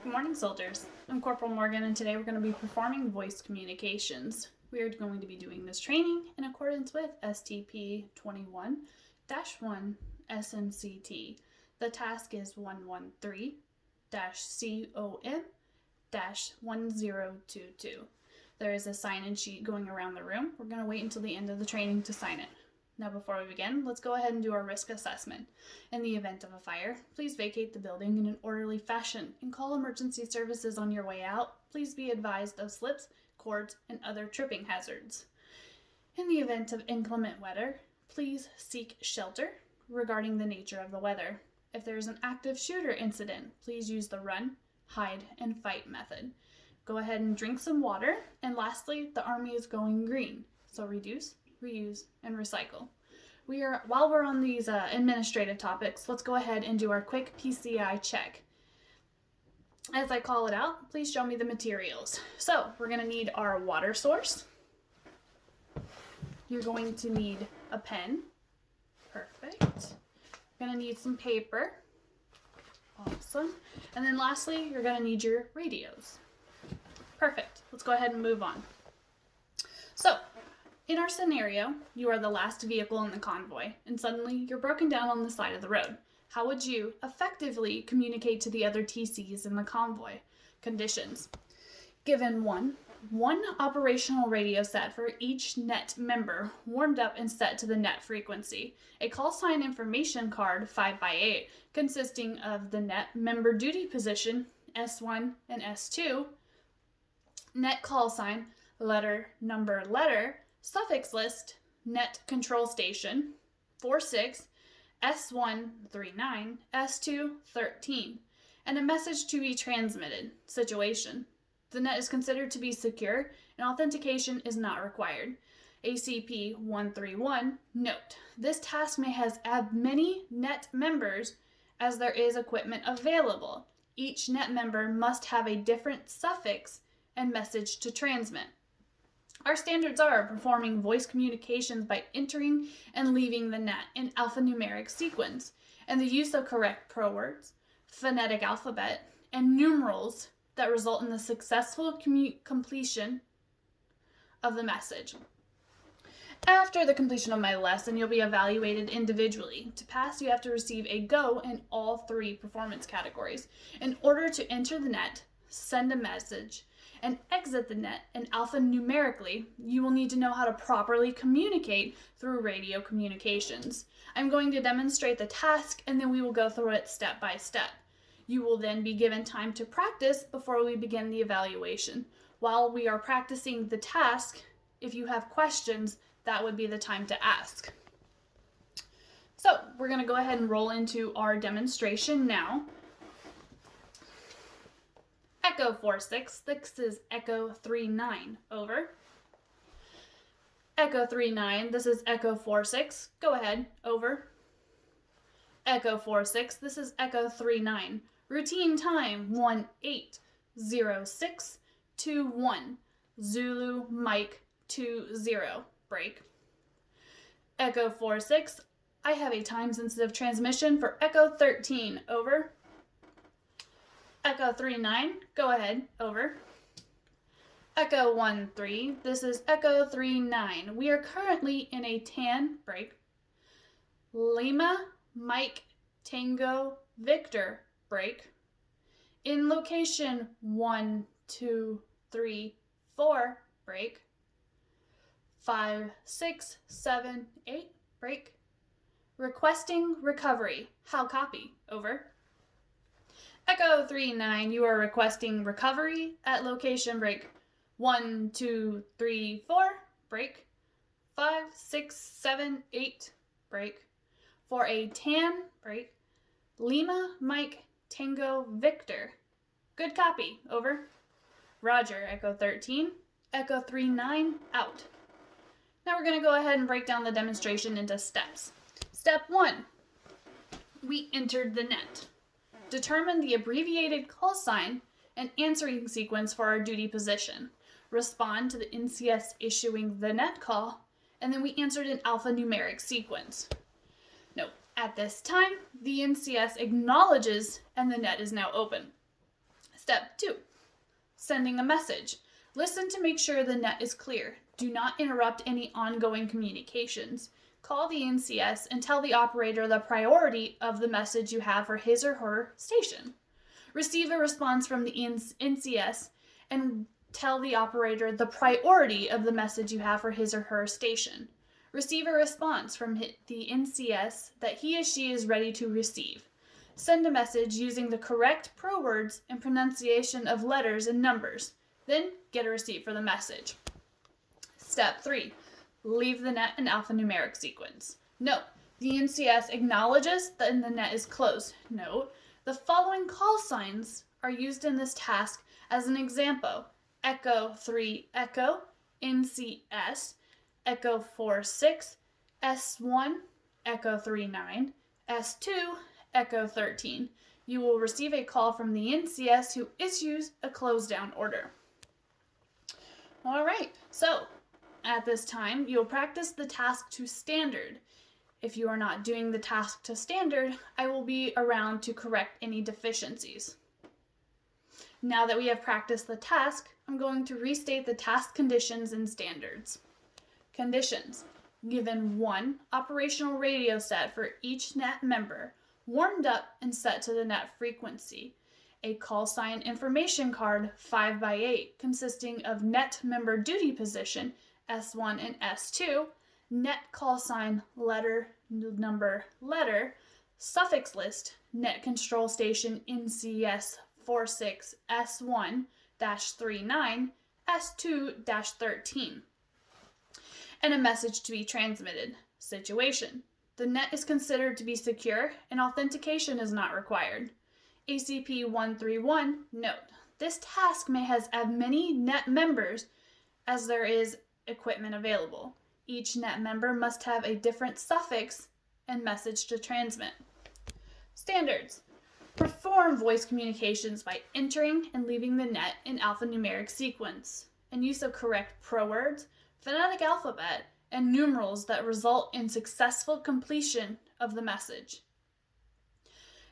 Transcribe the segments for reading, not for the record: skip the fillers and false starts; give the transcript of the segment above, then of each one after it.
Good morning, soldiers. I'm Corporal Morgan, and today we're going to be performing voice communications. We are going to be doing this training in accordance with STP 21-1 SMCT. The task is 113-COM-1022. There is a sign-in sheet going around the room. We're going to wait until the end of the training to sign it. Now, before we begin, let's go ahead and do our risk assessment. In the event of a fire, please vacate the building in an orderly fashion and call emergency services on your way out. Please be advised of slips, cords, and other tripping hazards. In the event of inclement weather, please seek shelter regarding the nature of the weather. If there is an active shooter incident, please use the run, hide, and fight method. Go ahead and drink some water. And lastly, the Army is going green, so reduce, reuse, and recycle. While we're on these administrative topics, let's go ahead and do our quick PCI check. As I call it out, please show me the materials. So we're going to need our water source. You're going to need a pen. Perfect. You're going to need some paper. Awesome. And then lastly, you're going to need your radios. Perfect. Let's go ahead and move on. So, in our scenario, you are the last vehicle in the convoy, and suddenly you're broken down on the side of the road. How would you effectively communicate to the other TCs in the convoy? Conditions. Given one operational radio set for each net member, warmed up and set to the net frequency. A call sign information card 5x8 consisting of the net member duty position, S1 and S2, net call sign, letter, number, letter, suffix list, net control station, 46, S1 39, S2 13, and a message to be transmitted. Situation. The net is considered to be secure and authentication is not required. ACP 131, note, this task may have as many net members as there is equipment available. Each net member must have a different suffix and message to transmit. Our standards are performing voice communications by entering and leaving the net in alphanumeric sequence, and the use of correct pro words, phonetic alphabet, and numerals that result in the successful completion of the message. After the completion of my lesson, you'll be evaluated individually. To pass, you have to receive a go in all 3 performance categories. In order to enter the net, send a message, and exit the net and alphanumerically, you will need to know how to properly communicate through radio communications. I'm going to demonstrate the task and then we will go through it step by step. You will then be given time to practice before we begin the evaluation. While we are practicing the task, if you have questions, that would be the time to ask. So we're going to go ahead and roll into our demonstration now. Echo 46, this is Echo 39, over. Echo 39, this is Echo 46, go ahead, over. Echo 46, this is Echo 39. Routine time 180621. Zulu Mike 20, break. Echo 46, I have a time-sensitive transmission for Echo 13, over. Echo 39, go ahead, over. Echo 13, this is Echo 39. We are currently in a TAN, break. Lima, Mike, Tango, Victor, break. In location 1, 2, 3, 4, break. 5, 6, 7, 8, break. Requesting recovery. How copy? Over. Echo 39, you are requesting recovery at location break 1, 2, 3, 4, break. 5, 6, 7, 8, break. For a TAN, break. Lima, Mike, Tango, Victor. Good copy, over. Roger, Echo 13. Echo 39, out. Now we're going to go ahead and break down the demonstration into steps. Step 1, we entered the net. Determine the abbreviated call sign and answering sequence for our duty position. Respond to the NCS issuing the net call, and then we answered in alphanumeric sequence. Note, at this time, the NCS acknowledges and the net is now open. Step 2, sending a message. Listen to make sure the net is clear. Do not interrupt any ongoing communications. Call the NCS and tell the operator the priority of the message you have for his or her station. Receive a response from the NCS and tell the operator the priority of the message you have for his or her station. Receive a response from the NCS that he or she is ready to receive. Send a message using the correct pro words and pronunciation of letters and numbers. Then get a receipt for the message. Step 3. Leave the net in alphanumeric sequence. Note, the NCS acknowledges that the net is closed. Note, the following call signs are used in this task as an example. Echo 3 Echo, NCS, Echo 4 6, S1, Echo 3 9, S2, Echo 13. You will receive a call from the NCS who issues a close down order. All right, so at this time, you'll practice the task to standard. If you are not doing the task to standard, I will be around to correct any deficiencies. Now that we have practiced the task, I'm going to restate the task conditions and standards. Conditions. Given one operational radio set for each net member, warmed up and set to the net frequency. A call sign information card 5x8 consisting of net member duty position S1 and S2, net call sign letter number letter, suffix list, net control station NCS 46 S1-39 S2-13, and a message to be transmitted. Situation. The net is considered to be secure and authentication is not required. ACP 131, note, this task may have as many net members as there is equipment available. Each net member must have a different suffix and message to transmit. Standards. Perform voice communications by entering and leaving the net in alphanumeric sequence, and use of correct pro words, phonetic alphabet, and numerals that result in successful completion of the message.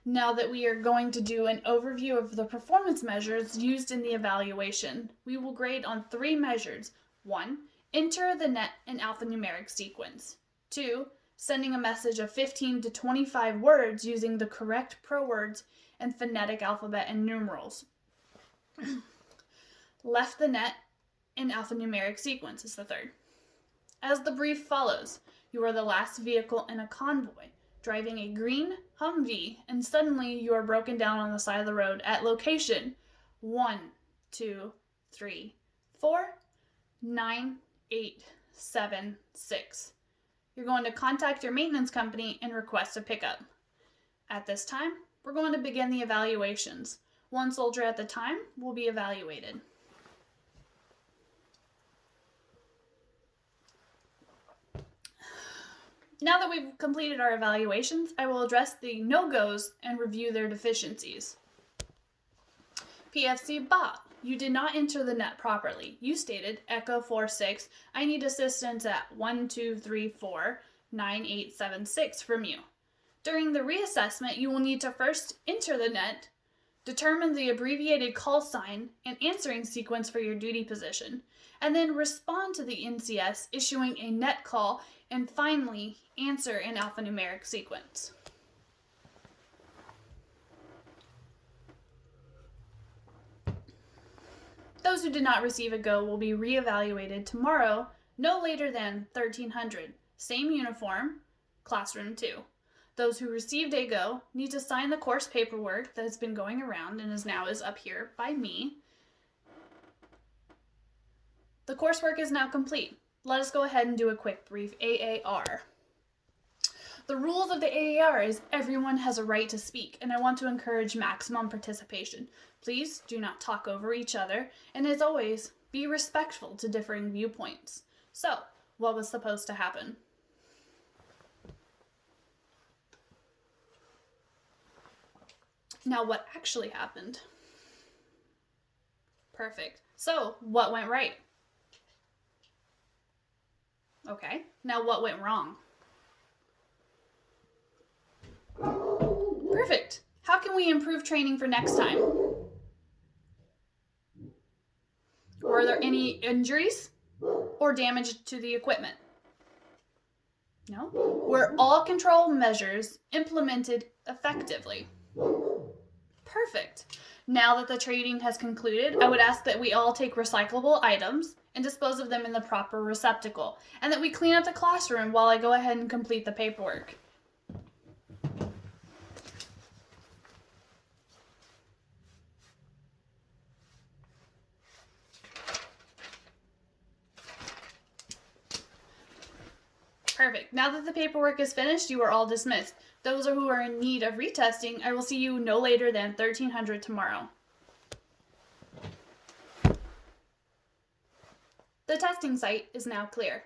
Now that we are going to do an overview of the performance measures used in the evaluation, we will grade on 3 measures. 1. Enter the net in alphanumeric sequence. 2. Sending a message of 15 to 25 words using the correct pro words and phonetic alphabet and numerals. Left the net in alphanumeric sequence is the 3rd. As the brief follows, you are the last vehicle in a convoy, driving a green Humvee, and suddenly you are broken down on the side of the road at location 1, 2, 3, 4, 9, 8, 7, 6. You're going to contact your maintenance company and request a pickup. At this time, we're going to begin the evaluations. 1 soldier at a time will be evaluated. Now that we've completed our evaluations, I will address the no-goes and review their deficiencies. PFC bot. You did not enter the net properly. You stated Echo 46, I need assistance at 12349876 from you. During the reassessment, you will need to first enter the net, determine the abbreviated call sign and answering sequence for your duty position, and then respond to the NCS issuing a net call, and finally answer in alphanumeric sequence. Those who did not receive a go will be reevaluated tomorrow, no later than 1300. Same uniform, classroom 2. Those who received a go need to sign the course paperwork that has been going around and is up here by me. The coursework is now complete. Let us go ahead and do a quick brief AAR. The rules of the AAR is everyone has a right to speak, and I want to encourage maximum participation. Please do not talk over each other, and as always, be respectful to differing viewpoints. So, what was supposed to happen? Now, what actually happened? Perfect. So, what went right? Okay, now what went wrong? Perfect. How can we improve training for next time? Were there any injuries or damage to the equipment? No. Were all control measures implemented effectively? Perfect. Now that the training has concluded, I would ask that we all take recyclable items and dispose of them in the proper receptacle, and that we clean up the classroom while I go ahead and complete the paperwork. Perfect. Now that the paperwork is finished, you are all dismissed. Those who are in need of retesting, I will see you no later than 1300 tomorrow. The testing site is now clear.